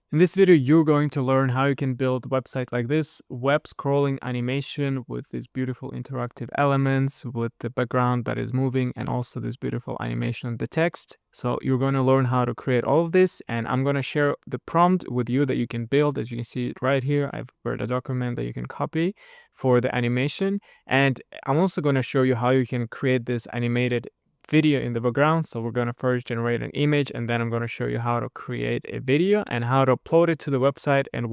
In this video, you're going to learn how you can build a website like this, web scrolling animation with these beautiful interactive elements, with the background that is moving, and also this beautiful animation of the text. So you're going to learn how to create all of this, and I'm going to share the prompt with you that you can build. As you can see it right here, I've prepared a document that you can copy for the animation. And I'm also going to show you how you can create this animated video in the background. So we're going to first generate an image, and then I'm going to show you how to create a video and how to upload it to the website and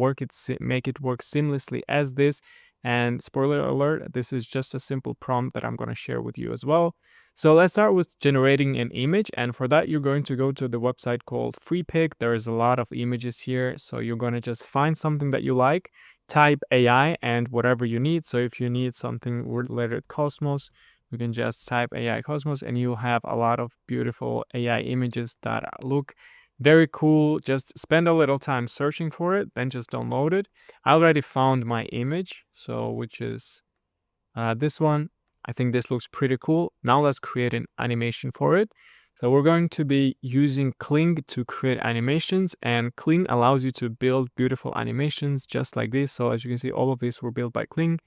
make it work seamlessly as this. And spoiler alert, this is just a simple prompt that I'm going to share with you as well. So let's start with generating an image, and for that you're going to go to the website called FreePic. There is a lot of images here, so you're going to just find something that you like, type AI and whatever you need. So if you need something related Cosmos, you can just type AI Cosmos and you'll have a lot of beautiful AI images that look very cool. Just spend a little time searching for it, then just download it. I already found my image, so which is this one. I think this looks pretty cool. Now let's create an animation for it. So we're going to be using Kling to create animations, and Kling allows you to build beautiful animations just like this. So as you can see, all of these were built by Kling.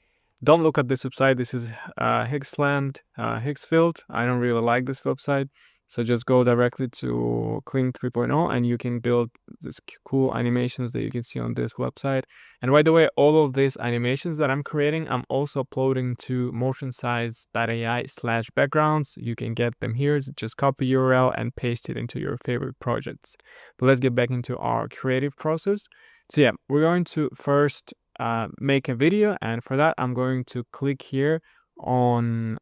Don't look at this website. This is Hicksland, Hicksfield. I don't really like this website. So just go directly to Kling 3.0 and you can build these cool animations that you can see on this website. And by the way, all of these animations that I'm creating, I'm also uploading to motionsize.ai/backgrounds. You can get them here. So just copy URL and paste it into your favorite projects. But let's get back into our creative process. So yeah, we're going to first make a video, and for that I'm going to click here on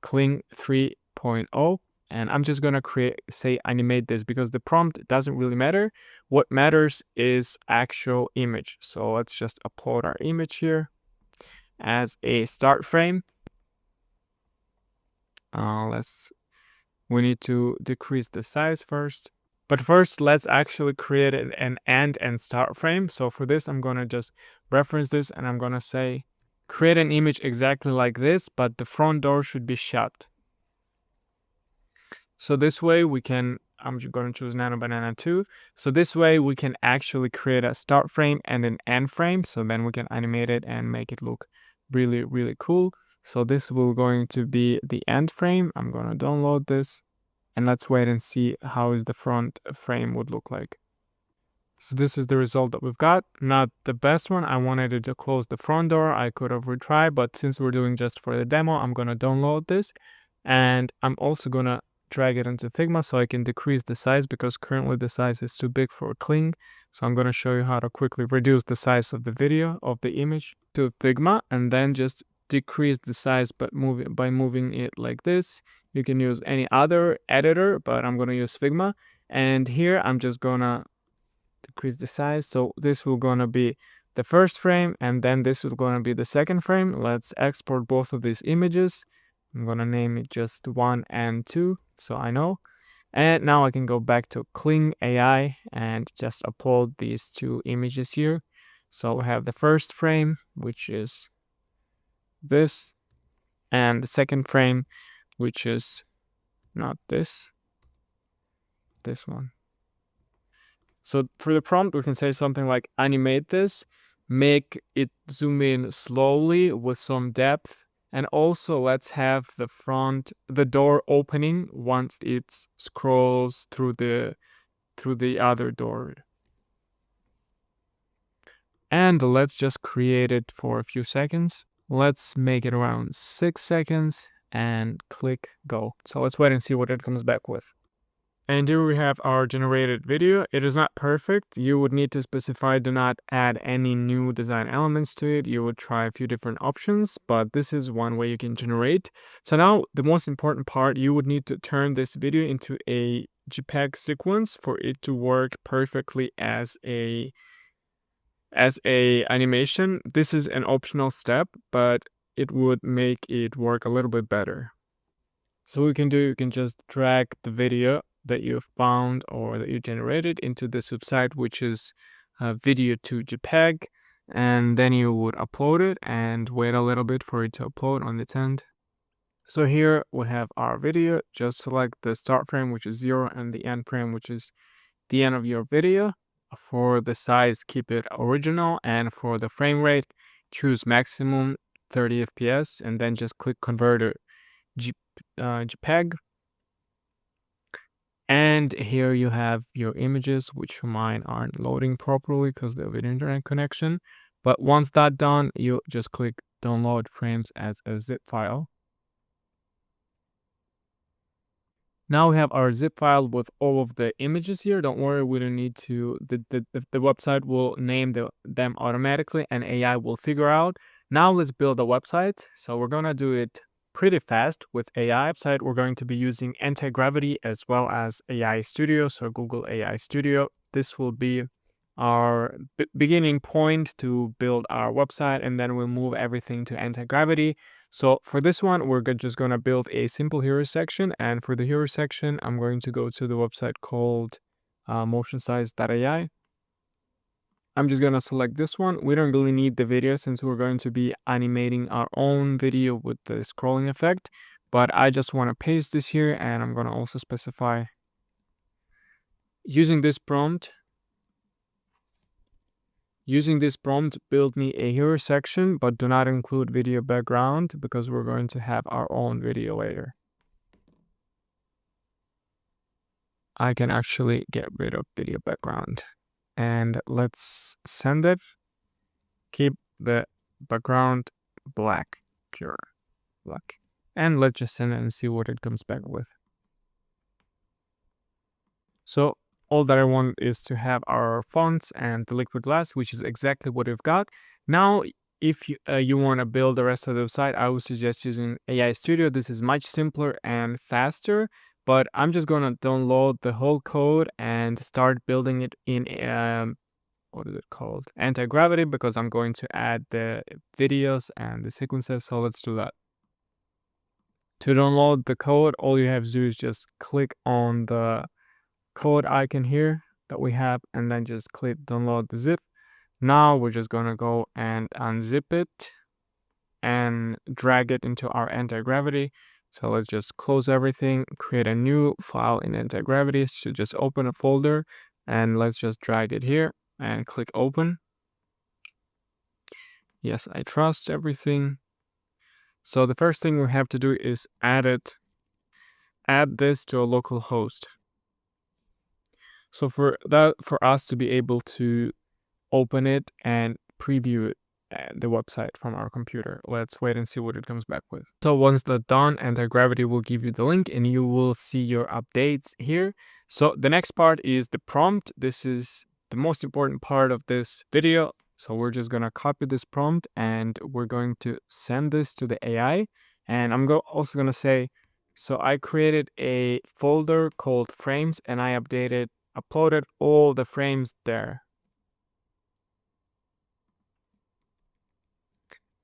Kling 3.0, and I'm just gonna say animate this, because the prompt doesn't really matter. What matters is actual image. So let's just upload our image here as a start frame. We need to decrease the size first. But first, let's actually create an end and start frame. So for this, I'm going to just reference this and I'm going to say, create an image exactly like this, but the front door should be shut. So this way we can, I'm just going to choose Nano Banana 2. So this way we can actually create a start frame and an end frame. So then we can animate it and make it look really, really cool. So this will going to be the end frame. I'm going to download this. And let's wait and see how is the front frame would look like. So this is the result that we've got. Not the best one. I wanted to close the front door. I could have retried, but since we're doing just for the demo, I'm going to download this. And I'm also going to drag it into Figma so I can decrease the size, because currently the size is too big for Kling. So I'm going to show you how to quickly reduce the size of the video, of the image, to Figma, and then just decrease the size by moving it like this. You can use any other editor, but I'm going to use Figma. And here I'm just going to decrease the size. So this will going to be the first frame, and then this is going to be the second frame. Let's export both of these images. I'm going to name it just 1 and 2, so I know. And now I can go back to Kling AI and just upload these two images here. So we have the first frame, which is this, and the second frame, which is not this one. So for the prompt, we can say something like animate this, make it zoom in slowly with some depth, and also let's have the door opening once it scrolls through the other door. And let's just create it for a few seconds. Let's make it around 6 seconds and click go. So let's wait and see what it comes back with. And here we have our generated video. It is not perfect. You would need to specify do not add any new design elements to it. You would try a few different options, but this is one way you can generate. So now the most important part, you would need to turn this video into a JPEG sequence for it to work perfectly as a animation. This is an optional step, but it would make it work a little bit better. So what you can just drag the video that you found or that you generated into the subsite, which is video to JPEG, and then you would upload it and wait a little bit for it to upload on its end. So here we have our video. Just select the start frame, which is 0, and the end frame, which is the end of your video. For the size, keep it original, and for the frame rate, choose maximum 30 FPS, and then just click converter JPEG. And here you have your images, which mine aren't loading properly because of the internet connection. But once that's done, you just click download frames as a zip file. Now we have our zip file with all of the images here. Don't worry, we don't need to, the website will name them automatically and AI will figure out. Now let's build a website. So we're gonna do it pretty fast with AI website. We're going to be using Antigravity as well as AI Studio, so Google AI Studio. This will be our beginning point to build our website, and then we'll move everything to Antigravity. So for this one, we're just going to build a simple hero section. And for the hero section, I'm going to go to the website called motionsize.ai. I'm just going to select this one. We don't really need the video since we're going to be animating our own video with the scrolling effect. But I just want to paste this here, and I'm going to also specify using this prompt. Using this prompt, build me a hero section, but do not include video background because we're going to have our own video later. I can actually get rid of video background. And let's send it. Keep the background black, pure black. And let's just send it and see what it comes back with. So all that I want is to have our fonts and the liquid glass, which is exactly what we've got. Now, if you want to build the rest of the website, I would suggest using AI Studio. This is much simpler and faster, but I'm just going to download the whole code and start building it in, what is it called? Antigravity, because I'm going to add the videos and the sequences. So let's do that. To download the code, all you have to do is just click on the code icon here that we have and then just click download the zip. Now we're just gonna go and unzip it and drag it into our Antigravity. So let's just close everything, create a new file in Antigravity. So just open a folder and let's just drag it here and click open. Yes, I trust everything. So the first thing we have to do is add this to a local host. So for us to be able to open it and preview it, the website from our computer, let's wait and see what it comes back with. So once that's done, Antigravity will give you the link and you will see your updates here. So the next part is the prompt. This is the most important part of this video. So we're just gonna copy this prompt and we're going to send this to the AI. And I'm also gonna say, so I created a folder called frames and I uploaded all the frames there.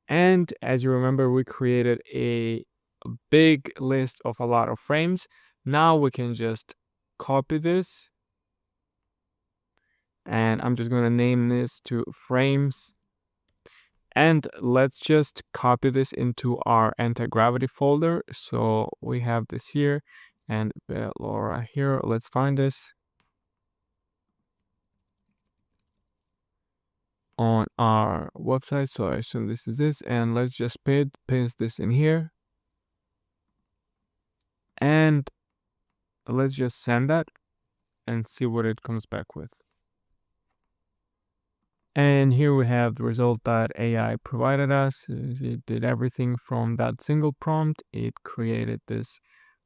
And as you remember, we created a big list of a lot of frames. Now we can just copy this. And I'm just going to name this to frames. And let's just copy this into our Antigravity folder. So we have this here and Laura here. Let's find this. On our website, so I assume this is this, and let's just paste this in here and let's just send that and see what it comes back with. And here we have the result that AI provided us. It did everything from that single prompt. It created this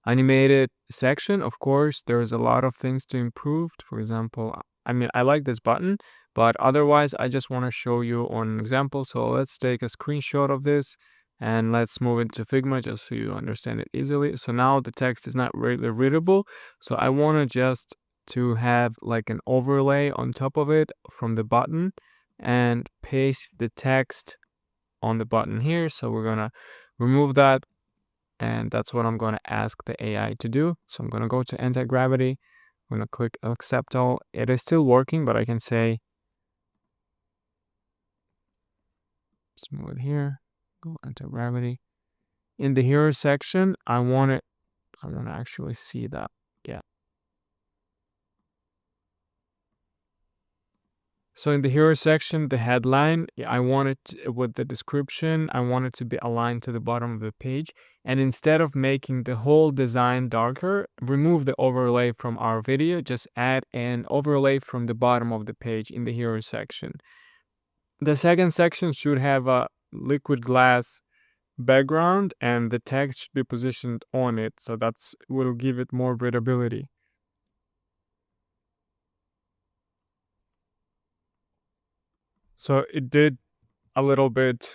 animated section. Of course, there's a lot of things to improve. For example, I mean, I like this button, but otherwise I just want to show you on an example. So let's take a screenshot of this and let's move it to Figma just so you understand it easily. So now the text is not really readable. So I want to just to have like an overlay on top of it from the button and paste the text on the button here. So we're going to remove that. And that's what I'm going to ask the AI to do. So I'm going to go to Antigravity. I'm going to click accept all. It is still working, but I can say, let's move it here, go Antigravity. In the hero section, I want to actually see that. Yeah. So in the hero section, the headline, I want it with the description, I want it to be aligned to the bottom of the page. And instead of making the whole design darker, remove the overlay from our video, just add an overlay from the bottom of the page in the hero section. The second section should have a liquid glass background and the text should be positioned on it. So that's will give it more readability. So it did a little bit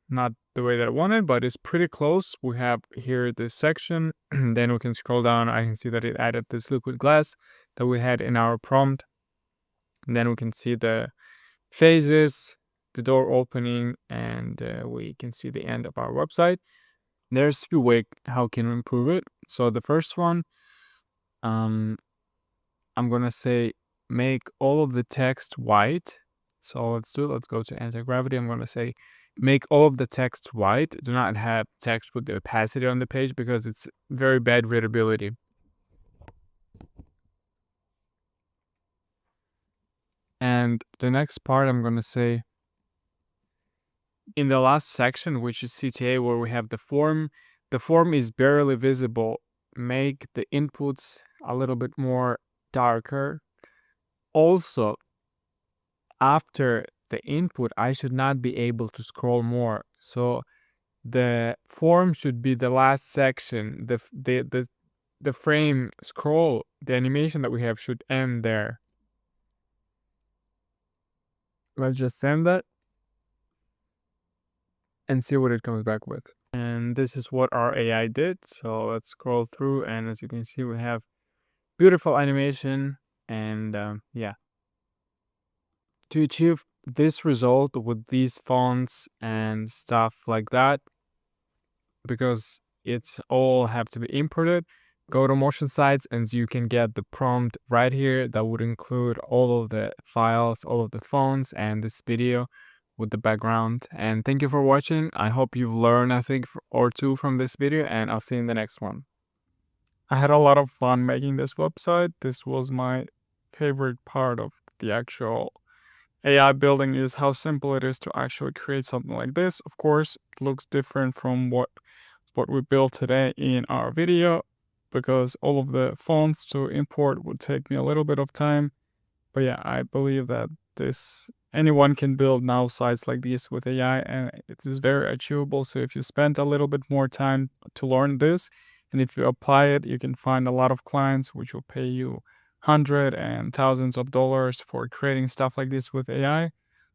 not the way that I wanted, but it's pretty close. We have here this section, then we can scroll down. I can see that it added this liquid glass that we had in our prompt. And then we can see the phases, the door opening, and we can see the end of our website. There's a few ways how can we improve it. So the first one, I'm gonna say make all of the text white. So let's go to Antigravity. I'm gonna say make all of the text white. Do not have text with the opacity on the page because it's very bad readability. And the next part I'm gonna say in the last section, which is CTA, where we have the form is barely visible. Make the inputs a little bit more darker. Also, after the input, I should not be able to scroll more. So the form should be the last section. The frame scroll, the animation that we have should end there. Let's just send that and see what it comes back with. And this is what our AI did. So let's scroll through, and as you can see, we have beautiful animation. And yeah, to achieve this result with these fonts and stuff like that, because it's all have to be imported, go to motion sites and you can get the prompt right here that would include all of the files, all of the fonts, and this video with the background. And thank you for watching. I hope you've learned a thing or two from this video, and I'll see you in the next one. I had a lot of fun making this website. This was my favorite part of the actual AI building, is how simple it is to actually create something like this. Of course, it looks different from what we built today in our video, because all of the fonts to import would take me a little bit of time. But yeah, I believe that anyone can build now sites like this with AI, and it is very achievable. So if you spend a little bit more time to learn this, and if you apply it, you can find a lot of clients which will pay you hundreds and thousands of dollars for creating stuff like this with AI.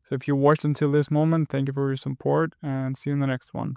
So if you watched until this moment, thank you for your support, and see you in the next one.